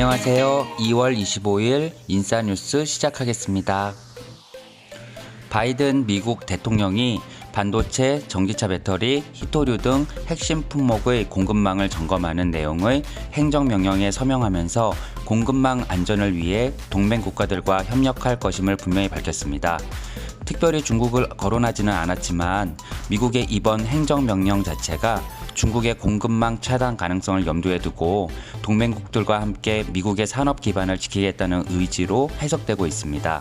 안녕하세요. 2월 25일 인싸뉴스 시작하겠습니다. 바이든 미국 대통령이 반도체, 전기차 배터리, 히토류 등 핵심 품목의 공급망을 점검하는 내용의 행정명령에 서명하면서 공급망 안전을 위해 동맹 국가들과 협력할 것임을 분명히 밝혔습니다. 특별히 중국을 거론하지는 않았지만 미국의 이번 행정명령 자체가 중국의 공급망 차단 가능성을 염두에 두고 동맹국들과 함께 미국의 산업 기반을 지키겠다는 의지로 해석되고 있습니다.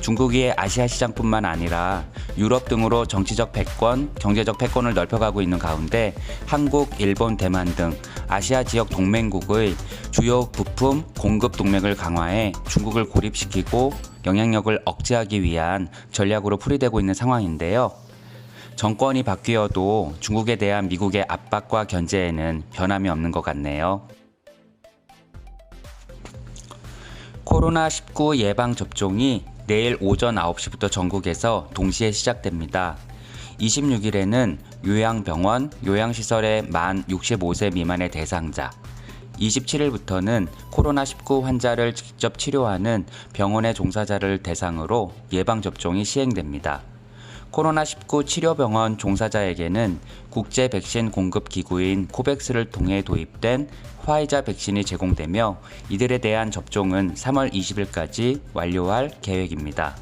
중국이 아시아 시장뿐만 아니라 유럽 등으로 정치적 패권, 경제적 패권을 넓혀가고 있는 가운데 한국, 일본, 대만 등 아시아 지역 동맹국의 주요 부품 공급 동맹을 강화해 중국을 고립시키고 영향력을 억제하기 위한 전략으로 풀이되고 있는 상황인데요. 정권이 바뀌어도 중국에 대한 미국의 압박과 견제에는 변함이 없는 것 같네요. 코로나19 예방접종이 내일 오전 9시부터 전국에서 동시에 시작됩니다. 26일에는 요양병원, 요양시설의 만 65세 미만의 대상자, 27일부터는 코로나19 환자를 직접 치료하는 병원의 종사자를 대상으로 예방접종이 시행됩니다. 코로나19 치료병원 종사자에게는 국제 백신 공급 기구인 코백스를 통해 도입된 화이자 백신이 제공되며 이들에 대한 접종은 3월 20일까지 완료할 계획입니다.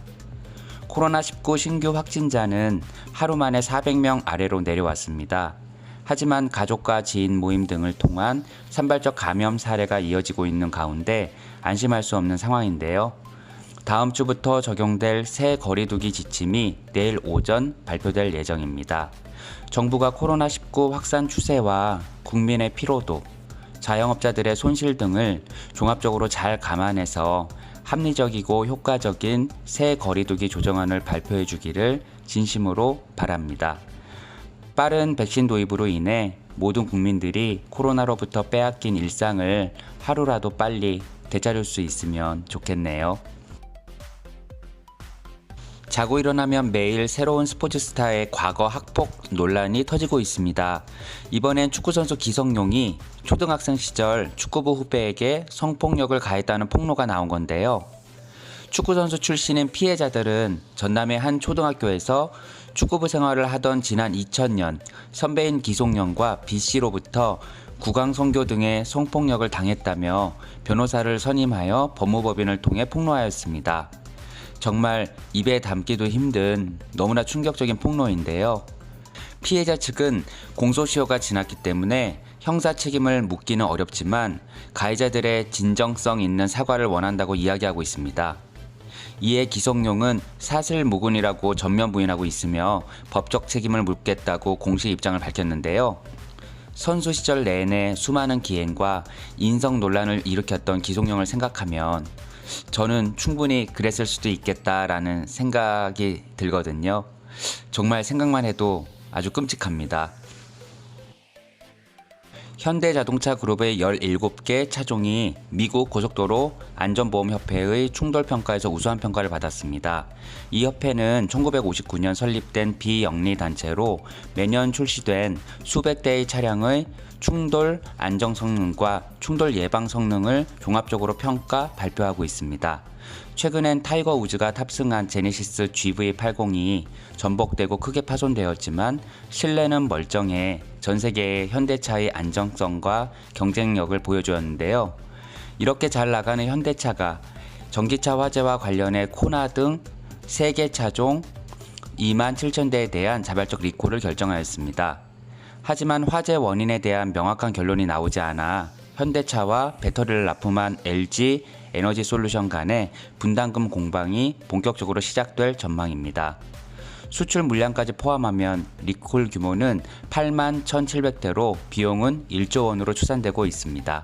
코로나19 신규 확진자는 하루 만에 400명 아래로 내려왔습니다. 하지만 가족과 지인 모임 등을 통한 산발적 감염 사례가 이어지고 있는 가운데 안심할 수 없는 상황인데요. 다음 주부터 적용될 새 거리두기 지침이 내일 오전 발표될 예정입니다. 정부가 코로나19 확산 추세와 국민의 피로도, 자영업자들의 손실 등을 종합적으로 잘 감안해서 합리적이고 효과적인 새 거리두기 조정안을 발표해 주기를 진심으로 바랍니다. 빠른 백신 도입으로 인해 모든 국민들이 코로나로부터 빼앗긴 일상을 하루라도 빨리 되찾을 수 있으면 좋겠네요. 자고 일어나면 매일 새로운 스포츠 스타의 과거 학폭 논란이 터지고 있습니다. 이번엔 축구선수 기성용이 초등학생 시절 축구부 후배에게 성폭력을 가했다는 폭로가 나온 건데요. 축구선수 출신인 피해자들은 전남의 한 초등학교에서 축구부 생활을 하던 지난 2000년 선배인 기성용과 B씨로부터 구강성교 등의 성폭력을 당했다며 변호사를 선임하여 법무법인을 통해 폭로하였습니다. 정말 입에 담기도 힘든 너무나 충격적인 폭로인데요. 피해자 측은 공소시효가 지났기 때문에 형사 책임을 묻기는 어렵지만 가해자들의 진정성 있는 사과를 원한다고 이야기하고 있습니다. 이에 기성용은 사실무근이라고 전면 부인하고 있으며 법적 책임을 묻겠다고 공식 입장을 밝혔는데요. 선수 시절 내내 수많은 기행과 인성 논란을 일으켰던 기성용을 생각하면 저는 충분히 그랬을 수도 있겠다라는 생각이 들거든요. 정말 생각만 해도 아주 끔찍합니다. 현대자동차 그룹의 17개 차종이 미국 고속도로 안전보험협회의 충돌평가에서 우수한 평가를 받았습니다. 이 협회는 1959년 설립된 비영리단체로 매년 출시된 수백 대의 차량의 충돌 안정 성능과 충돌 예방 성능을 종합적으로 평가, 발표하고 있습니다. 최근엔 타이거 우즈가 탑승한 제네시스 GV80이 전복되고 크게 파손되었지만 실내는 멀쩡해 전 세계의 현대차의 안정성과 경쟁력을 보여주었는데요. 이렇게 잘 나가는 현대차가 전기차 화재와 관련해 코나 등 3개 차종 27,000대에 대한 자발적 리콜을 결정하였습니다. 하지만 화재 원인에 대한 명확한 결론이 나오지 않아 현대차와 배터리를 납품한 LG 에너지솔루션 간의 분담금 공방이 본격적으로 시작될 전망입니다. 수출 물량까지 포함하면 리콜 규모는 8만 1,700대로 비용은 1조 원으로 추산되고 있습니다.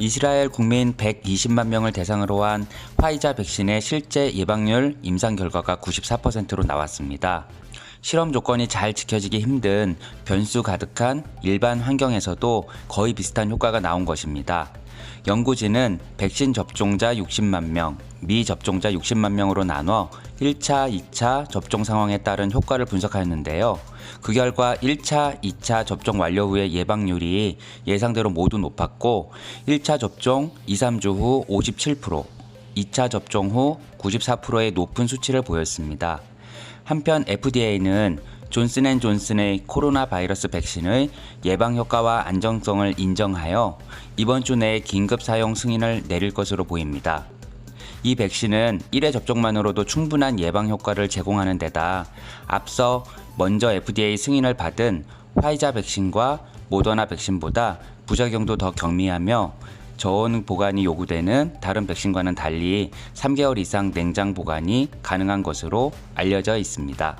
이스라엘 국민 120만 명을 대상으로 한 화이자 백신의 실제 예방률 임상 결과가 94%로 나왔습니다. 실험 조건이 잘 지켜지기 힘든 변수 가득한 일반 환경에서도 거의 비슷한 효과가 나온 것입니다. 연구진은 백신 접종자 60만 명, 미접종자 60만 명으로 나눠 1차, 2차 접종 상황에 따른 효과를 분석하였는데요. 그 결과 1차, 2차 접종 완료 후의 예방률이 예상대로 모두 높았고 1차 접종 2, 3주 후 57%, 2차 접종 후 94%의 높은 수치를 보였습니다. 한편 FDA는 존슨앤존슨의 코로나 바이러스 백신의 예방 효과와 안정성을 인정하여 이번 주 내에 긴급 사용 승인을 내릴 것으로 보입니다. 이 백신은 1회 접종만으로도 충분한 예방 효과를 제공하는 데다 앞서 먼저 FDA 승인을 받은 화이자 백신과 모더나 백신보다 부작용도 더 경미하며 저온 보관이 요구되는 다른 백신과는 달리 3개월 이상 냉장 보관이 가능한 것으로 알려져 있습니다.